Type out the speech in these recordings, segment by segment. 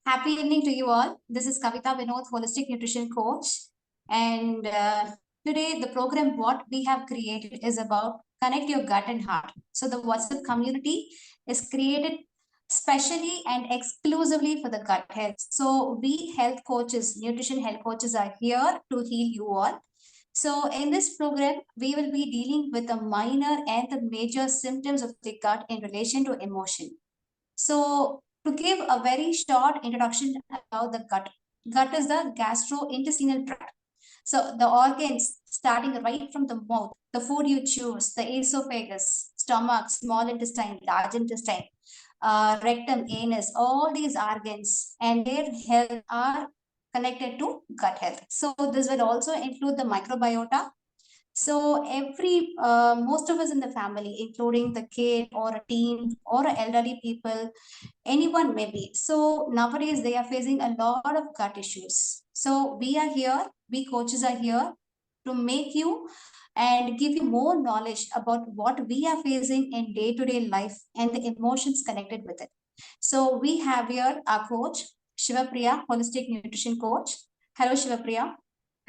Happy evening to you all. This is Kavita Vinod, Holistic Nutrition Coach. And today, the program what we have created is about connect your gut and heart. So the WhatsApp community is created specially and exclusively for the gut health. So we health coaches, nutrition health coaches are here to heal you all. So in this program, we will be dealing with the minor and the major symptoms of the gut in relation to emotion. So to give a very short introduction about the gut. Gut is the gastrointestinal tract. So the organs starting right from the mouth, the food you choose, the esophagus, stomach, small intestine, large intestine, rectum, anus, all these organs and their health are connected to gut health. So this will also include the microbiota. So most of us in the family, including the kid or a teen or elderly people, anyone maybe. So nowadays they are facing a lot of gut issues. So we are here, we coaches are here to make you and give you more knowledge about what we are facing in day-to-day life and the emotions connected with it. So we have here our coach, Shivapriya, Holistic Nutrition Coach. Hello, Shivapriya.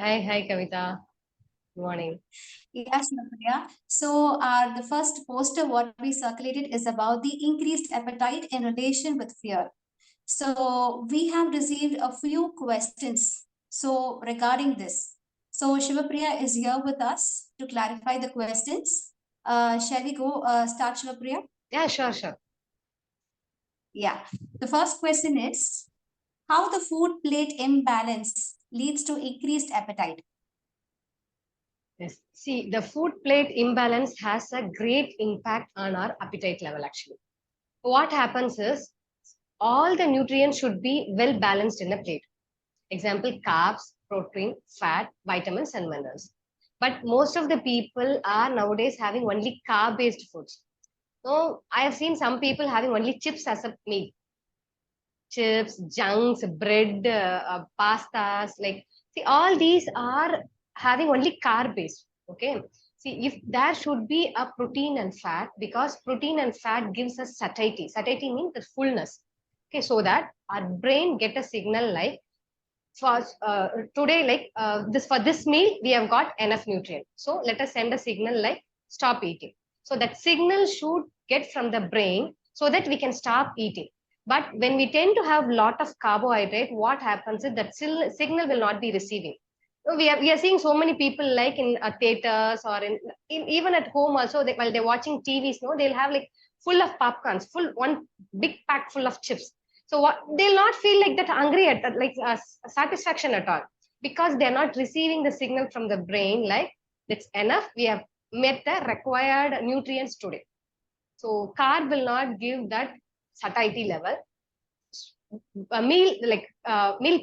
Hi, Kavita. Good morning. Yes, Shivapriya. So the first poster what we circulated is about the increased appetite in relation with fear. So we have received a few questions. So regarding this, so Shivapriya is here with us to clarify the questions. Shall we go start, Shivapriya? Yeah, sure. Yeah. The first question is, how the food plate imbalance leads to increased appetite? Yes. See, the food plate imbalance has a great impact on our appetite level actually. What happens is all the nutrients should be well balanced in a plate. Example, carbs, protein, fat, vitamins, and minerals. But most of the people are nowadays having only carb-based foods. So I have seen some people having only chips as a meal. Chips, junks, bread, pastas, like, see, all these are having only carb based. Okay. See, if there should be a protein and fat, because protein and fat gives us satiety. Satiety means the fullness. Okay, so that our brain get a signal like for today, like this for this meal, we have got enough nutrient. So let us send a signal like stop eating. So that signal should get from the brain so that we can stop eating. But when we tend to have lot of carbohydrate, what happens is that signal will not be receiving. So we are seeing so many people like in theaters or in even at home also, while they're watching TVs, no, they'll have like full of popcorns, full one big pack full of chips. So what, they'll not feel like that hungry at like satisfaction at all, because they're not receiving the signal from the brain like it's enough. We have met the required nutrients today. So carb will not give that satiety level. A meal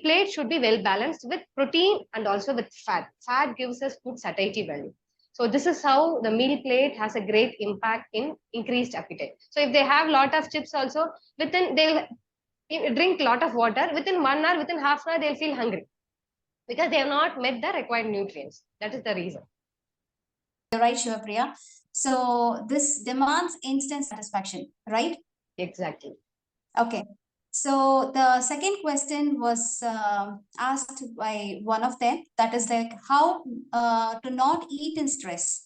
plate should be well balanced with protein and also with fat. Fat gives us good satiety value. So this is how the meal plate has a great impact in increased appetite. So if they have lot of chips also, within they'll drink lot of water, within 1 hour, within half an hour, they'll feel hungry because they have not met the required nutrients. That is the reason. You're right, Shivapriya. So this demands instant satisfaction, right? Exactly. Okay. So the second question was asked by one of them. That is like how to not eat in stress.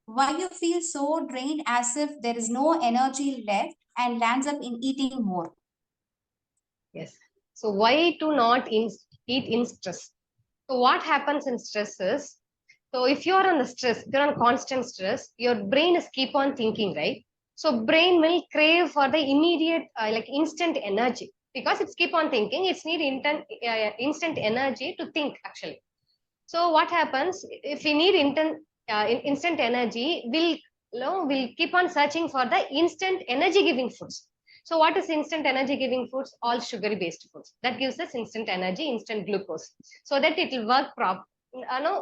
Why you feel so drained as if there is no energy left and lands up in eating more. Yes. So why to not eat in stress? So what happens in stress is, so if you're on the stress, if you're on constant stress, your brain is keep on thinking, right? So brain will crave for the immediate, like instant energy, because it's keep on thinking. It's need instant energy to think actually. So what happens if we need instant energy? We'll keep on searching for the instant energy giving foods. So what is instant energy giving foods? All sugary based foods that gives us instant energy, instant glucose, so that it will work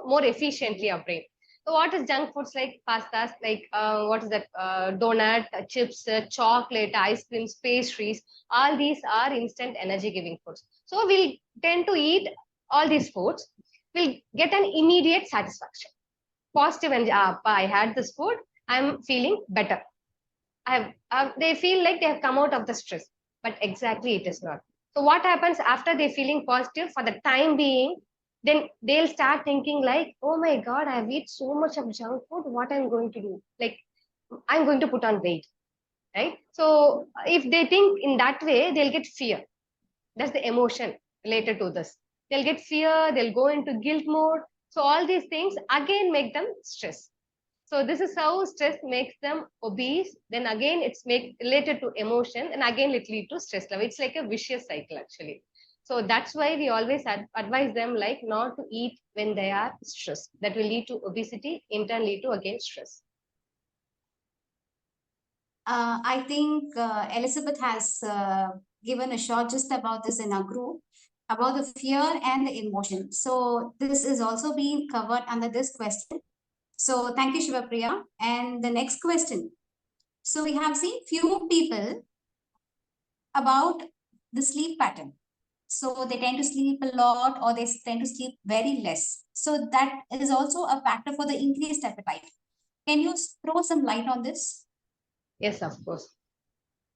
more efficiently our brain. So what is junk foods like pastas, like what is that, donut, chips, chocolate, ice creams, pastries? All these are instant energy giving foods. So we'll tend to eat all these foods. We'll get an immediate satisfaction, positive, and I had this food, I'm feeling better. They feel like they have come out of the stress, but exactly it is not. So what happens after they feeling positive for the time being, then they'll start thinking like, oh my God, I've eaten so much of junk food. What I'm going to do? Like, I'm going to put on weight, right? So if they think in that way, they'll get fear. That's the emotion related to this. They'll get fear, they'll go into guilt mode. So all these things again make them stress. So this is how stress makes them obese. Then again, it's make related to emotion, and again it lead to stress level. It's like a vicious cycle actually. So that's why we always advise them like not to eat when they are stressed. That will lead to obesity, in turn lead to again stress. I think Elizabeth has given a short gist about this in our group, about the fear and the emotion. So this is also being covered under this question. So thank you, Shivapriya. And the next question. So we have seen few people about the sleep pattern. So they tend to sleep a lot or they tend to sleep very less. So that is also a factor for the increased appetite. Can you throw some light on this? Yes, of course.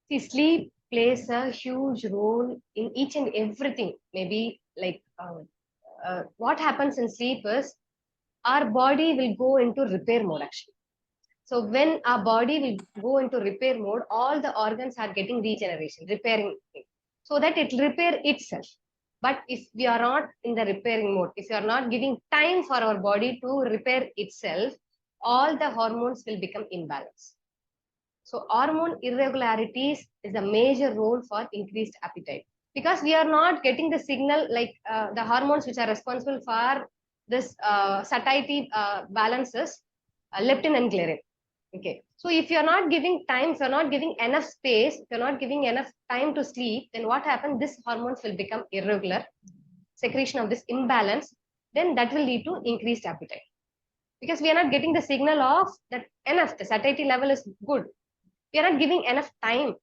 See, sleep plays a huge role in each and everything. Maybe like what happens in sleep is our body will go into repair mode actually. So when our body will go into repair mode, all the organs are getting regeneration, repairing, so that it will repair itself. But if we are not in the repairing mode, if you are not giving time for our body to repair itself, all the hormones will become imbalanced. So hormone irregularities is a major role for increased appetite because we are not getting the signal like the hormones which are responsible for this satiety balances, leptin and ghrelin. Okay. So if you're not giving time, if you're not giving enough space, if you're not giving enough time to sleep, then what happens? This hormones will become irregular, secretion of this imbalance, then that will lead to increased appetite. Because we are not getting the signal of that enough, the satiety level is good. We are not giving enough time.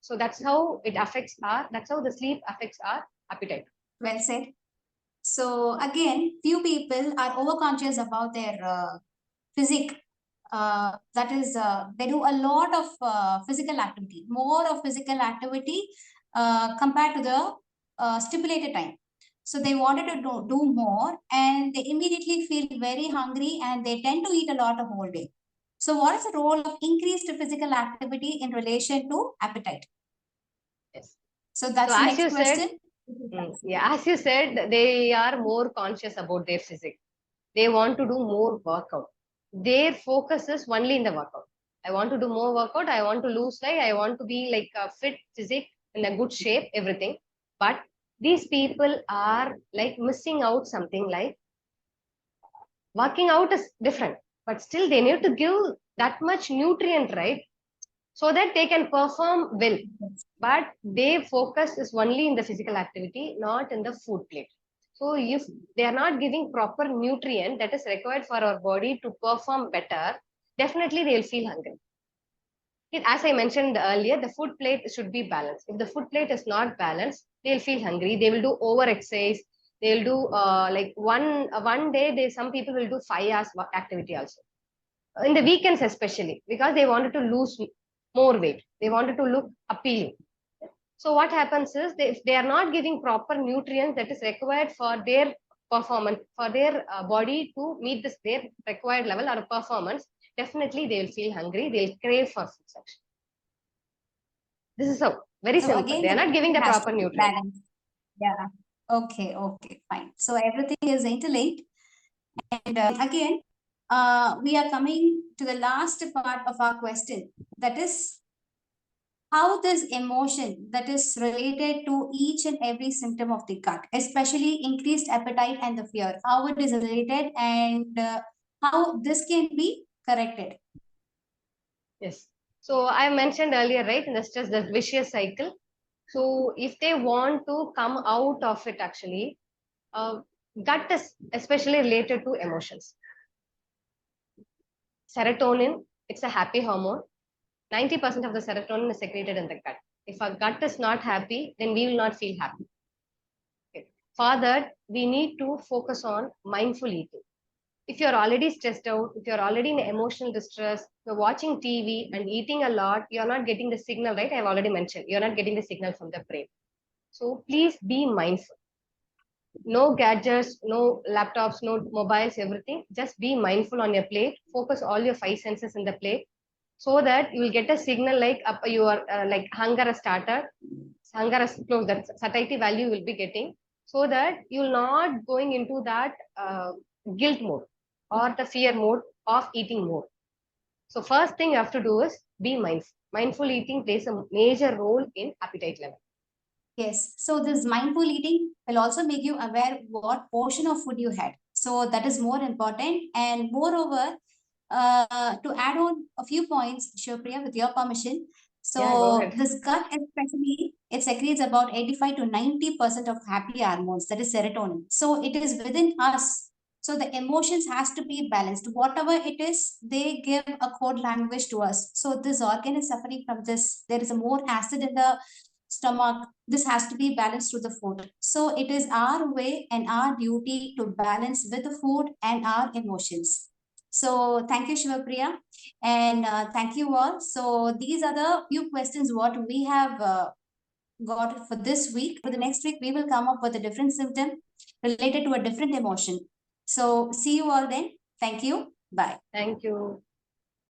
So that's how it affects that's how the sleep affects our appetite. Well said. So again, few people are overconscious about their physique. That is, they do a lot of physical activity, more of physical activity compared to the stipulated time. So they wanted to do more and they immediately feel very hungry and they tend to eat a lot of whole day. So what is the role of increased physical activity in relation to appetite? Yes. So that's the next question. Yeah, as you said, they are more conscious about their physique. They want to do more workout. Their focus is only in the workout. I want to do more workout. I want to lose weight. I want to be like a fit physique in a good shape, everything. But these people are like missing out something like working out is different, but still they need to give that much nutrient, right? So that they can perform well. But their focus is only in the physical activity, not in the food plate. So if they are not giving proper nutrient that is required for our body to perform better, definitely they will feel hungry. As I mentioned earlier, the food plate should be balanced. If the food plate is not balanced, they'll feel hungry. They will do over exercise. They'll do like one day. Some people will do 5 hours activity also in the weekends, especially because they wanted to lose more weight. They wanted to look appealing. So what happens is if they are not giving proper nutrients that is required for their performance, for their body to meet this their required level or performance, definitely they will feel hungry. They'll crave for food section. This is how very simple. Again, they are not giving the proper nutrients. Yeah. Okay. Okay. Fine. So everything is interlinked. And again, we are coming to the last part of our question. That is how this emotion that is related to each and every symptom of the gut, especially increased appetite and the fear, how it is related and how this can be corrected. Yes. So I mentioned earlier, right, in the stress, the vicious cycle. So if they want to come out of it, actually, gut is especially related to emotions. Serotonin, it's a happy hormone. 90% of the serotonin is secreted in the gut. If our gut is not happy, then we will not feel happy. Okay. For that, we need to focus on mindful eating. If you're already stressed out, if you're already in emotional distress, you're watching TV and eating a lot, you're not getting the signal, right? I've already mentioned, you're not getting the signal from the brain. So please be mindful. No gadgets, no laptops, no mobiles, everything. Just be mindful on your plate. Focus all your five senses in the plate so that you will get a signal like up your like hunger has started, hunger has closed, that satiety value will be getting, so that you will not going into that guilt mode or the fear mode of eating more. So first thing you have to do is be mindful. Mindful eating plays a major role in appetite level. Yes. So this mindful eating will also make you aware what portion of food you had. So that is more important. And moreover, to add on a few points, Shivapriya, with your permission. Yeah, go So ahead. this gut especially, it secretes about 85 to 90% of happy hormones, that is serotonin. So it is within us. So the emotions has to be balanced. Whatever it is, they give a code language to us. So this organ is suffering from this. There is a more acid in the stomach. This has to be balanced through the food. So it is our way and our duty to balance with the food and our emotions. So thank you, Shivapriya, and thank you all. So these are the few questions what we have got for this week. For the next week, we will come up with a different symptom related to a different emotion. So see you all then. Thank you. Bye. Thank you.